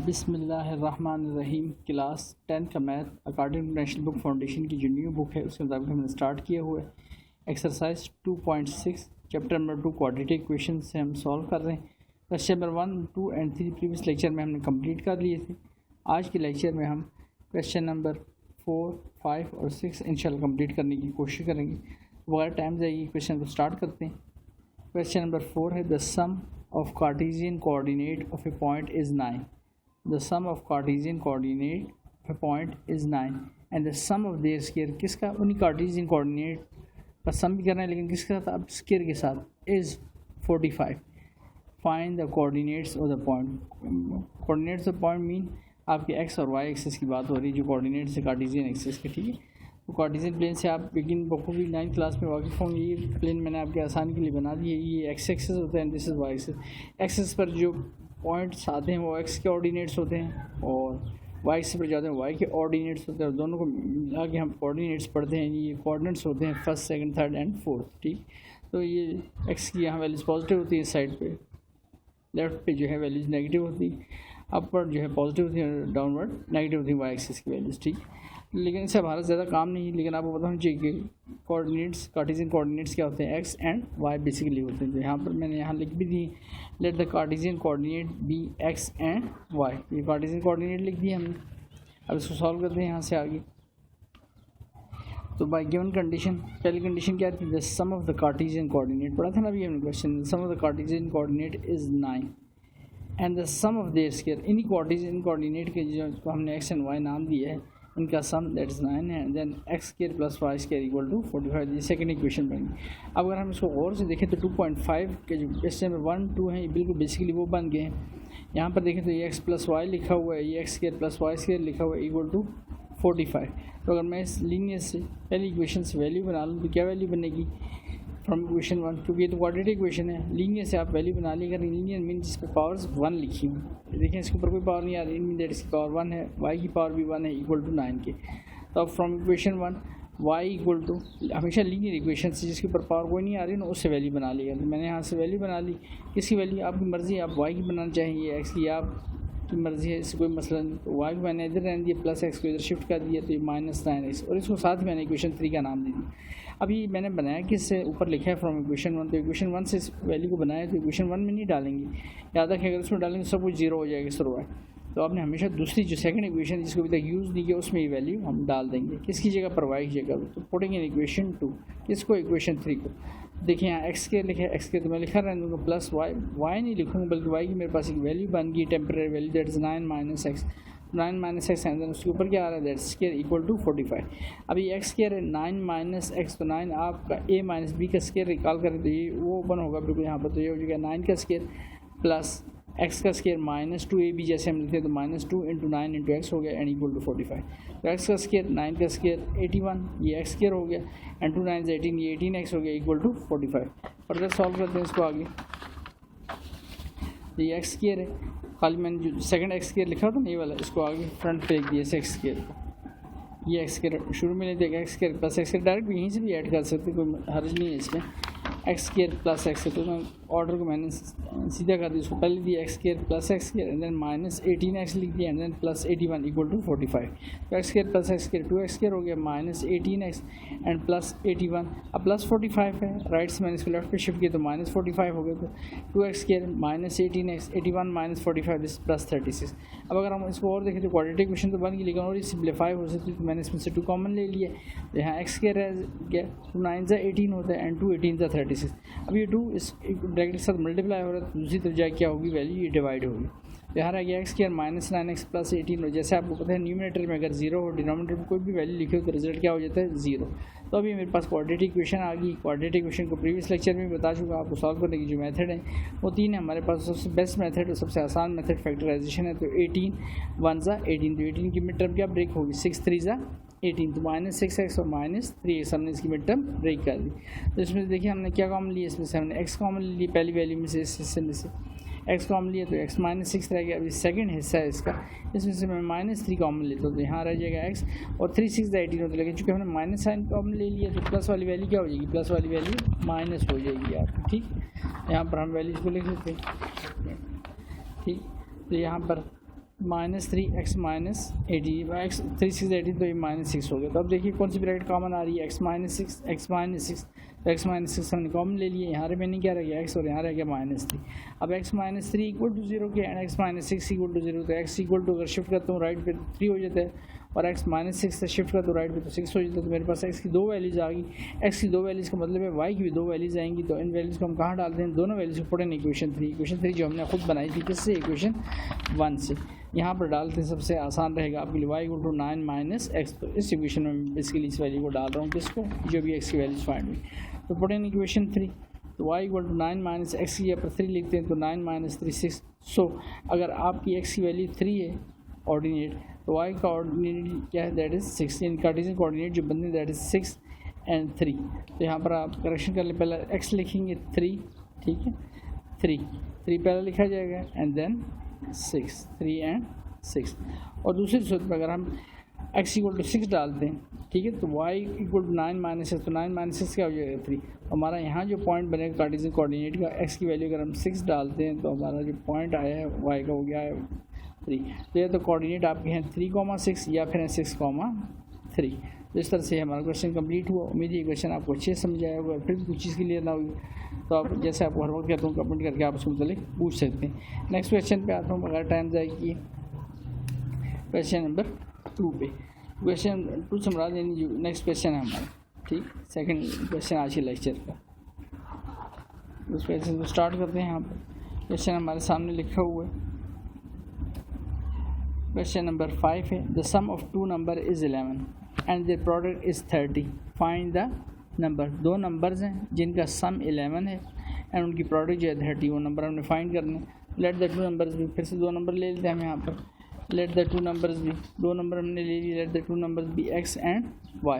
बिस्मिल्लाहिर्रहमानिर्रहीम। क्लास 10 का math according to National Book Foundation की जो न्यू बुक है उसके मुताबिक हमने स्टार्ट किया हुआ है। Exercise 2.6 chapter number 2 quadratic equation से हम सॉल्व कर रहे हैं। Question number 1, 2 and 3 previous lecture में हमने कंप्लीट कर लिए थे। आज के लेक्चर में हम क्वेश्चन नंबर 4, 5 और 6 इंशाल्लाह कंप्लीट करने की कोशिश करेंगे। बगैर टाइम जाएगी क्वेश्चन को स्टार्ट करते हैं। क्वेश्चन नंबर 4 है the sum of Cartesian coordinate of a point is 9। The sum of Cartesian coordinate of a point is 9 and the sum of their square किसका उन्हीं Cartesian coordinate का सम भी करना है लेकिन किसके साथ, अब स्क्वायर के साथ, is 45। Find the coordinates of the point। coordinates of point mean आपके x और y एक्सिस की बात हो रही है जो coordinates है Cartesian एक्सिस के, ठीक है। तो Cartesian प्लेन से आप बिगिन बखूबी 9th क्लास में वाकिफ़ होंगे। ये प्लेन मैंने आपके आसानी के लिए बना दी है। ये x एक्सिस होता है and this is y axis. Axis पर जो पॉइंट्स आते हैं वो x के ऑर्डिनेट्स होते हैं और y एक्सिस पर जाते हैं y के ऑर्डिनेट्स होते हैं और दोनों को मिला के हम कोऑर्डिनेट्स पढ़ते हैं। ये कोऑर्डिनेट्स होते हैं first, second, third and fourth, ठीक। तो ये x की यहाँ वैल्यूज़ पॉजिटिव होती है, साइड पे लेफ्ट पे जो है वैल्यूज़ नेगेटिव होती है, अपर जो है पॉजिटिव होती है, डाउनवर्ड नेगेटिव होती है y एक्सिस की वैल्यूज़, ठीक। लेकिन इससे हमारा ज़्यादा काम नहीं है, लेकिन आपको बताना चाहिए कि कोऑर्डिनेट्स, कार्टेशियन कोऑर्डिनेट्स क्या होते हैं, एक्स एंड वाई बेसिकली होते हैं। जो यहाँ पर मैंने यहाँ लिख भी दी, let the Cartesian coordinate be x and y. ये कार्टेशियन कोऑर्डिनेट लिख दिए हमने। अब इसको सॉल्व करते हैं यहाँ से आगे। तो बाय गिवन कंडीशन, पहली कंडीशन क्या थी, the sum of the Cartesian coordinate पढ़ा था ना अभी हमने question. Sum of the Cartesian coordinate is 9 and the sum of their square. इन्हीं कार्टेशियन कोऑर्डिनेट के जो हमने एक्स एंड वाई नाम दिया है इनका सम दैट इज़ 9 है। Then x square plus y square equal to 45। ये सेकंड इक्वेशन बनेगी। अब अगर हम इसको गौर से देखें तो 2.5 के जो क्वेश्चन में 1, 2 हैं ये बिल्कुल बेसिकली वो बन गए हैं। यहाँ पर देखें तो ये एक्स प्लस वाई लिखा हुआ है, ये x square plus y square लिखा हुआ है इक्वल टू 45। तो अगर मैं इस लीनियर से पहली इक्वेशन से वैल्यू बना लूँ तो क्या वैल्यू बनेगी फ्रॉम इक्वेशन 1, क्योंकि ये तो क्वाड्रेटिक इक्वेशन है। लीनियर से आप वैल्यू बना ली। अगर लीनियर मीन जिस पर पावर्स 1 लिखी हुई, देखिए इसके ऊपर कोई पावर नहीं आ रही, मीन दैट इसकी पावर 1 है, y की पावर भी 1 है इक्वल टू 9 के। तो अब from equation 1 y equal to, हमेशा लीनियर इक्वेशन से जिसके ऊपर पावर कोई नहीं आ रही ना उससे वैल्यू बना लिया। तो मैंने यहाँ से वैल्यू बना ली। किसकी वैल्यू, आपकी मर्ज़ी है, आप y की बनाना चाहिए, x की आपकी मर्ज़ी है, इससे कोई मसला नहीं। तो y को मैंने इधर रहने दिया, प्लस x को इधर शिफ्ट कर दिया तो ये -9x, और इसको साथ मैंने इक्वेशन 3 का नाम दे दिया। अभी मैंने बनाया कि इससे ऊपर लिखा है फ्रॉम इक्वेशन 1, तो इक्वेशन 1 से इस वैल्यू को बनाया तो इक्वेशन 1 में नहीं डालेंगे। याद रखें अगर उसमें डालेंगे सब कुछ 0 हो जाएगा शुरू। तो आपने हमेशा दूसरी जो सेकंड इक्वेशन जिसको अभी तक यूज़ नहीं किया उसमें ये वैल्यू हम डाल देंगे। किसकी जगह पर, y की जगह। तो पुटिंग इन इक्वेशन 2, किसको, इक्वेशन 3 को। देखिए यहाँ एक्स के लिखे, एक्स के तो मैं लिखा रहने दूँगा प्लस वाई, वाई नहीं लिखूँगा बल्कि वाई की मेरे पास एक वैल्यू बन गई temporary value that is 9 - x। 9 - x and then उसके ऊपर क्या आ रहा है, दैट स्क्वायर इक्वल टू 45। अभी एक्स स्क्वायर है 9 - x, तो 9 आपका a - b का स्क्वायर निकाल करें तो ये वो ओपन होगा बिल्कुल यहाँ पर। तो ये हो जाएगा 9 का स्क्वायर प्लस x का स्क्वायर -2ab, जैसे हम लिखते हैं तो -2 × 9 × x हो गया एंड इक्वल टू 45। तो x का स्क्वायर 9 का स्क्वायर 81, ये x स्क्वायर हो गया एंड 2 9 18, ये 18x हो गया इक्वल टू 45। फर्दर सॉल्व करते हैं इसको आगे। तो ये x स्क्वायर है, खाली मैंने जो सेकंड x स्क्वायर लिखा था ना ये वाला, इसको आगे फ्रंट पे लिख दिया x स्क्वायर को। ये x स्क्वायर शुरू में नहीं देगा, x square plus x square direct भी यहीं से भी ऐड कर सकते, कोई हर्ज नहीं है इसमें। एक्स स्क्वायर प्लस एक्स, तो मैं ऑर्डर को मैंने सीधा कर दिया। उसको पहले दिया x square plus x square and then -18x लिख दिया and then plus 81 equal to 45। तो x square plus x square 2x square हो गया -18x एंड प्लस 81, अब प्लस 45 है, राइट से मैंने इसको लेफ्ट पे शिफ्ट किया तो -45 हो गया। तो 2x square -18x 81 - 45 this plus 36। अब अगर हम इसको और देखें तो क्वाड्रेटिक इक्वेशन तो बन गई लेकिन और ये सिम्प्लीफाई हो सकती है, तो मैंने इसमें से 2 कॉमन ले लिया। तो यहाँ एक्स स्क्वायर है क्या, 2 9 × 18 होता है एंड 2 18 × 36। अब ये 2 इस ब्रैकेट के साथ मल्टीप्लाई हो रहा है तो दूसरी तरफ जाए क्या होगी वैल्यू, ये डिवाइड होगी। तो यहाँ रह गया एक्स स्क्वायर -9x प्लस 18। जैसे आपको पता है न्यूमरेटर में अगर 0 हो, डिनोमिनेटर में कोई भी वैल्यू लिखे हो तो रिजल्ट क्या हो जाता है, 0। तो अभी मेरे पास क्वाड्रेटिक इक्वेशन आ गई। क्वाड्रेटिक इक्वेशन को प्रीवियस लेक्चर में बता चुका, आपको सॉल्व करने की जो मेथड है वो 3 है हमारे पास। सबसे बेस्ट मेथड और सबसे आसान मेथड फैक्टराइजेशन है। तो 18 1 × 18, तो 18 की मिड टर्म क्या ब्रेक होगी, 6 3 × 18, तो -6x और -3x हमने इसकी मिड टर्म ब्रेक कर दी। तो इसमें देखिए हमने क्या कॉमन लिया, इसमें से हमने x कॉमन ली पहली वैल्यू में से, इस हिस्से में से x कॉमन लिया तो x -6 रह गया। अभी सेकंड हिस्सा है इसका, इसमें से मैं -3 कॉमन लेता हूँ तो यहाँ रह जाएगा x और 3 6 18 होता है। लेकिन चूँकि हमने माइनस साइन कॉमन ले लिया तो प्लस वाली वैल्यू क्या हो जाएगी, प्लस वाली वैल्यू माइनस हो जाएगी आपकी, ठीक। यहाँ पर हम वैल्यूज़ को लिख लेते हैं, ठीक। तो यहाँ पर -3 x -80 x 3 6 80 तो ये -6 हो गया। तो अब देखिए कौन सी ब्रैकेट कॉमन आ रही है, x -6 तो x -6 हमने कॉमन ले लिए, यहाँ रिमेनिंग क्या रह गया x और यहाँ रह गया -3। अब x -3 इक्वल टू 0 के एंड x -6 इक्वल टू 0, तो x इक्वल टू अगर शिफ्ट करता हूँ राइट पे तो 3 हो जाता है और x -6 से शिफ्ट करता हूँ राइट पे तो 6 हो जाता है। तो मेरे पास x की 2 वैल्यूज़ आ गई, x की 2 वैल्यूज़ का मतलब है y की भी 2 वैल्यूज़ आएंगी। तो इन वैल्यूज़ को हम कहाँ डालते हैं, दोनों वैल्यूज़ को पुट इन इक्वेशन 3 जो हमने खुद बनाई थी किससे, इक्वेशन 1 से, यहाँ पर डालते हैं। सबसे आसान रहेगा आपके लिए y इक्वल टू 9 - x। तो इस इक्वेशन में बेसिकली इस वैल्यू को डाल रहा हूँ, किसको, जो भी x की वैल्यूज़ फाइंड हुई। तो पुट इन इक्वेशन 3, तो y इक्वल टू 9 - x की जगह पर 3 लिखते हैं तो 9 - 3 6। सो अगर आपकी x की वैल्यू 3 है ऑर्डिनेट, तो y का ऑर्डिनेट क्या है, that is 6। In Cartesian coordinate जो बनते हैं दैट इज़ 6 एंड 3। तो यहाँ पर आप करेक्शन कर ले, पहले x लिखेंगे 3, ठीक है, 3 पहले लिखा जाएगा एंड देन 6, 3 एंड 6। और दूसरी सूरत में अगर हम x इक्वल टू 6 डालते हैं, ठीक है, तो y इक्वल टू 9 - 6, तो 9 - 6 क्या हो जाएगा 3। हमारा यहाँ जो पॉइंट बनेगा कार्टेशियन कोऑर्डिनेट का, x की वैल्यू अगर हम 6 डालते हैं तो हमारा जो पॉइंट आया है y का हो गया है 3। तो ये तो कोऑर्डिनेट आपके हैं 3,6 या फिर 6,3। तो इस तरह से हमारा क्वेश्चन कंप्लीट हुआ। उम्मीद है ये क्वेश्चन आपको अच्छे से समझ आया होगा। फिर भी कुछ चीज़ के लिए ना हुई तो आप जैसे आपको हर वक्त कहता हूँ कमेंट करके आप उसको मतलब पूछ सकते हैं। नेक्स्ट क्वेश्चन पे आता हूँ, अगर टाइम जाएगी क्वेश्चन नंबर 2 पे। क्वेश्चन 2 से मुराद यानी जो नेक्स्ट क्वेश्चन है हमारा, ठीक, सेकंड क्वेश्चन आज के लेक्चर का। उस क्वेश्चन को स्टार्ट करते हैं। यहाँ पर क्वेश्चन हमारे सामने लिखा हुआ है, क्वेश्चन नंबर 5 है, the sum of 2 number is 11 and the product is 30, find the number. 2 numbers हैं जिनका सम 11 है एंड उनकी प्रोडक्ट जो है 30, वो नंबर हमने फाइंड करने। लेट द 2 नंबर्स भी, फिर से 2 नंबर ले लेते हैं हम यहाँ पर। लेट द 2 नंबर्स भी, 2 नंबर हमने ले लिए, लेट द 2 नंबर्स भी x एंड y।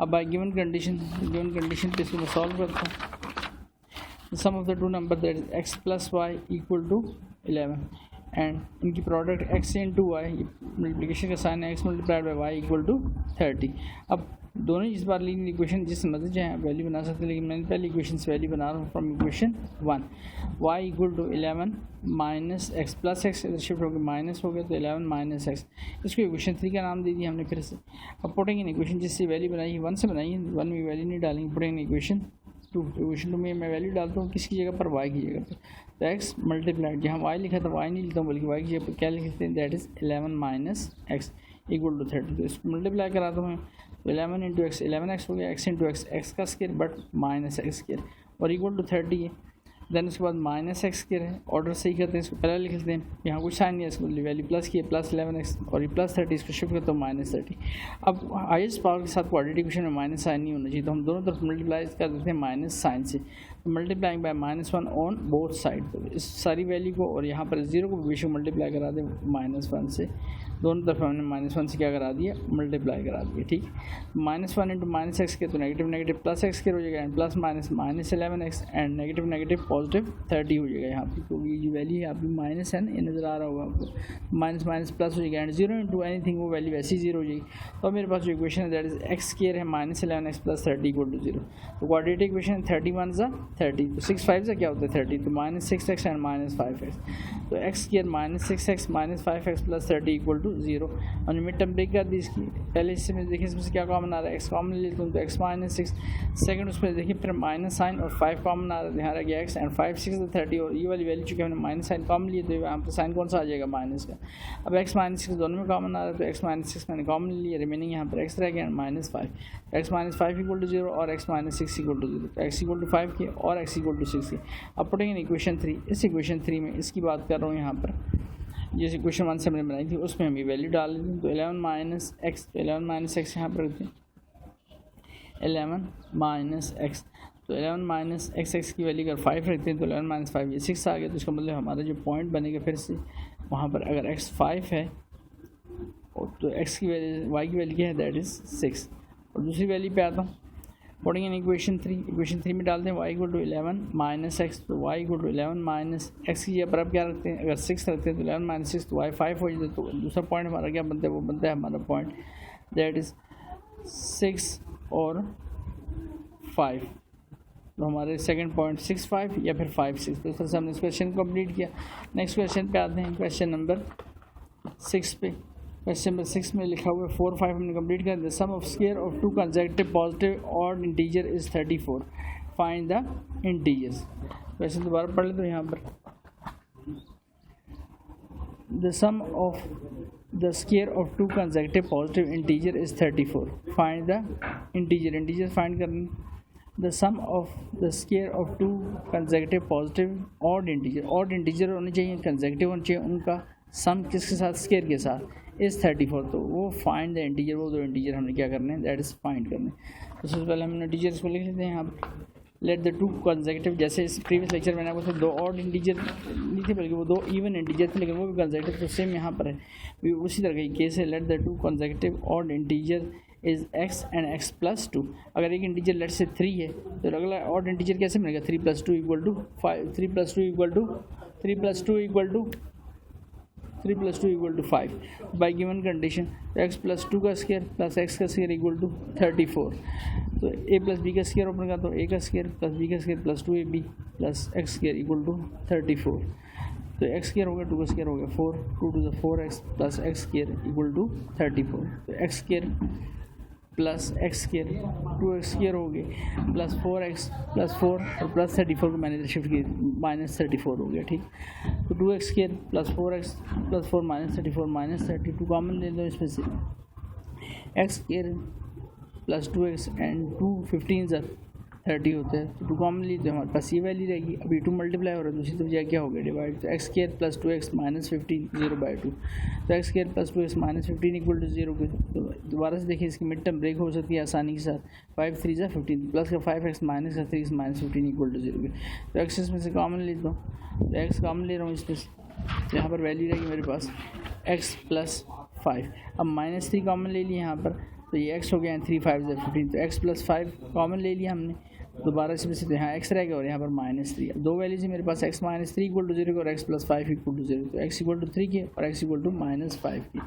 अब बाय गिवन कंडीशन पे इसको मैं सॉल्व करता हूँ। Sum of the 2 number that is x plus y equal to 11 and इनकी product x into y, multiplication का साइन है, x multiplied by y equal to 30। अब दोनों इस बार लीनियर इक्वेशन जिस मर्जी चाहे वैल्यू बना सकते हैं, लेकिन मैंने पहले इक्वेशन से वैल्यू बना रहा हूँ from equation 1। y equal to 11 minus x plus x, इधर शिफ्ट हो गया माइनस हो गया तो 11 माइनस एक्स। इसको इक्वेशन 3 का नाम दे दिया हमने फिर से। अब पुटिंग इन इक्वेशन जिससे वैल्यू बनाई है 1 से बनाई है, 1 में वैल्यू नहीं डालेंगे, पुटिंग इन इक्वेशन 2। इक्वेशन 2 में मैं वैल्यू डालता हूँ किसकी जगह पर, y की जगह पर। तो x मल्टीप्लाइड, जहाँ y लिखा था y नहीं लिखता हूँ बल्कि y की जगह पर क्या लिखते हैं, that is 11 minus x equal to 30। तो इसको मल्टीप्लाई कराता हूँ तो 11 इंटू एक्स 11x हो गया, x इंटू एक्स एक्स का square but minus x square और इक्वल टू 30 है। देन उसके बाद माइनस एक्स स्केयर है, ऑर्डर सही करते हैं, इसको पहले लिख लेते हैं, यहाँ कुछ साइन नहीं है, इसको वैल्यू प्लस की है, प्लस 11x और ये प्लस 30, इसको शिफ्ट करता हूँ माइनस 30। अब हाईएस्ट पावर के साथ क्वाड्रेटिक इक्वेशन में माइनस साइन नहीं होना चाहिए, तो हम दोनों तरफ मल्टीप्लाई कर देते हैं माइनस साइन से। तो multiplying by -1 on both side, तो इस सारी वैल्यू को और यहाँ पर 0 को बेशक मल्टीप्लाई करा दें -1 से, दोनों तरफ हमने -1 से क्या करा दिया, मल्टीप्लाई करा दिया, ठीक। -1 इंटू माइनस एक्स के तो नेगेटिव नेगेटिव प्लस एक्स के हो जाएगा and plus minus minus 11x and negative negative positive 30 हो जाएगा यहाँ पर, क्योंकि ये जो वैल्यू है आपकी माइनस है ना, ये नज़र आ रहा होगा आपको, माइनस माइनस प्लस हो जाएगा एंड 0 इंटू एनीथिंग वो वैल्यू ऐसी 0 हो जाएगी। तो मेरे पास जो इक्वेशन है दैट इज एक्स स्क्वायर है -11x प्लस 30 इक्वल टू 0। तो क्वाड्रेटिक इक्वेशन 31 ज़ा 30, तो 6 5 ज़ा क्या होता है 30, तो -6x एंड -5x। तो x square -6x -5x plus 30 equal to 0। हमने मिड टर्म ब्रेक कर दी इसकी, पहले हिस्से में देखिए इसमें से क्या कॉमन आ रहा है, x कॉमन ले लेता हूँ तो x -6, सेकंड उसमें देखिए फिर माइनस साइन और 5 कॉमन आ रहा है, यहाँ रह गया x एंड 5 6 30 और ये वाली वैल्यू चूँकि हमने माइनस साइन कॉमन लिए तो यहाँ पर साइन कौन सा आ जाएगा माइनस का। अब x -6 दोनों में कॉमन आ रहा है तो x -6 मैंने कॉमन लिया, रिमेनिंग यहाँ पर x रह गया -5, x -5 इक्वल टू 0 और x -6 इक्वल टू 0, तो x इक्वल टू 5 की और x इक्वल टू 6 की। अब पुटिंग इन इक्वेशन 3, इस इक्वेशन 3 में इसकी बात कर रहा हूँ यहाँ पर, जिस इक्वेशन 1 से हमने बनाई थी उसमें हम ये वैल्यू डाल देते हैं, तो 11 माइनस एक्स, तो 11 माइनस एक्स यहाँ पर रखते हैं, 11 माइनस एक्स, तो 11 माइनस एक्स की वैल्यू अगर 5 रखते हैं तो 11 माइनस 5 ये 6 आ गया। तो इसका मतलब हमारा जो पॉइंट बनेगा फिर से वहाँ पर अगर x 5 है तो x की वैल्यू y की वैल्यू क्या है दैट इज़ 6। और दूसरी वैल्यू पे आता हूँ, पुटिंग इन इक्वेशन 3 में डालते हैं y equal to 11 minus x, तो y equal to 11 minus x की जगह पर अब क्या रखते हैं, अगर 6 रखते हैं तो 11 माइनस 6 तो y 5 हो जाता है। तो दूसरा पॉइंट हमारा क्या बनता है, वो बनता है हमारा पॉइंट दैट इज़ 6 और 5। तो हमारे सेकंड पॉइंट 6 5 या फिर 5 6। तो इस तरह से हमने इस क्वेश्चन को कंप्लीट किया। नेक्स्ट क्वेश्चन पे आते हैं, क्वेश्चन नंबर 6 पे, क्वेश्चन नंबर 6 में लिखा हुआ है 4 5 हमने कंप्लीट कर दिया। Sum of square of two consecutive positive odd integer is 34, find the integers. Question दोबारा पढ़ ले तो यहाँ पर the sum of the square of two consecutive positive integer is 34, find the integer. Integer find करना। The sum of the square of two consecutive positive odd integer होने चाहिए, consecutive होने चाहिए, उनका सम किसके साथ, स्क्वायर के साथ, इज़ 34। तो वो फाइंड द इंटीजर, वो दो इंटीजर हमने क्या करने हैं, दैट इज़ फाइंड करने। तो सबसे पहले हमने इंटीजर्स को लिख लेते हैं यहाँ पर। लेट द टू कंसेक्यूटिव, जैसे इस प्रीवियस लेक्चर में आपको दो ऑड इंटीजर नहीं थे बल्कि वो दो इवन इंटीजर थे, लेकिन वो भी कंसेक्यूटिव, तो सेम यहाँ पर है उसी तरह का केस है। Let the two consecutive odd integer is x and x plus 2। अगर एक इंटीजर लेट से 3 है तो अगला ऑड इंटीजर कैसे बनेगा, 3 + 2 = 5, 3 + 2 = 5 बाई गिवन कंडीशन। तो x + 2 का स्क्वायर प्लस x का स्क्वायर = 34। तो a + b का स्क्वायर ओपन का तो a का स्क्वायर प्लस b का square plus 2ab plus x square = 34। तो x स्क्वायर हो गया, 2 का स्क्वायर हो गया 4, 2 to the 4x plus x square = 34। तो x square plus x square 2x square हो गए प्लस 4x प्लस 4 और प्लस 34 को मैंने शिफ्ट किया -34 हो गया, ठीक। तो 2x square plus 4x plus 4 -34 -32 common ले लो इसमें से। x square plus 2x and 2 15 30 होते हैं, तो 2 कॉमन ली तो हमारे पास ये वैल्यू रहेगी। अभी 2 मल्टीप्लाई हो रहा है, दूसरी तरफ जाए क्या हो गया डिवाइड, तो x square plus 2x minus 15 0/2। तो x square plus 2x minus 15 = 0। तो दोबारा से देखिए इसकी मिड टर्म ब्रेक हो सकती है आसानी के साथ। 5 3 = 15 प्लस का 5x माइनस का 3x माइनस 15 = 0। तो x इसमें से कॉमन ले लो, तो x कॉमन ले रहा हूँ इसमें से, तो यहाँ पर वैल्यू रहेगी मेरे पास x + 5। अब -3 कॉमन ले लिया यहाँ पर, तो ये x हो गया 3 5 = 15। तो x + 5 कॉमन ले लिया हमने, दोबारा इसमें से यहाँ x रहेगा और यहाँ पर -3। दो वैल्यूज है मेरे पास, x - 3 = 0 और x + 5 = 0। तो x = 3 की और x = -5 की।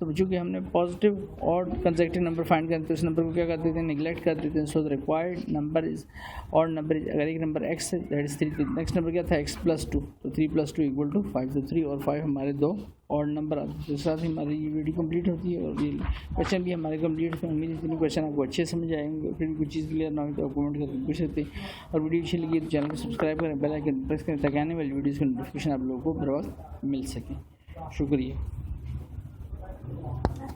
तो चूँकि हमने पॉजिटिव और कंसेक्यूटिव नंबर फाइंड करते हैं तो इस नंबर को क्या कर देते हैं, निगलेक्ट कर देते हैं। So the required number is और नंबर इज, अगर एक नंबर x है दैट इज 3, नेक्स्ट नंबर क्या था x + 2, तो 3 + 2 = 5। तो 3 और 5 हमारे दो और नंबर आते हैं। तो साथ ही हमारी ये वीडियो कंप्लीट होती है और ये क्वेश्चन भी हमारे कंप्लीट होते हैं। उम्मीद है क्वेश्चन आपको अच्छे समझ आएंगे। फिर भी कुछ चीज़ क्लियर ना हो तो आप कमेंट करके पूछ सकते हैं। और वीडियो अच्छी लगी तो चैनल को सब्सक्राइब करें, बेल आइकन प्रेस करें ताकि आने वाली वीडियोज़ का नोटिफिकेशन आप लोगों को बर वक्त मिल सके। शुक्रिया।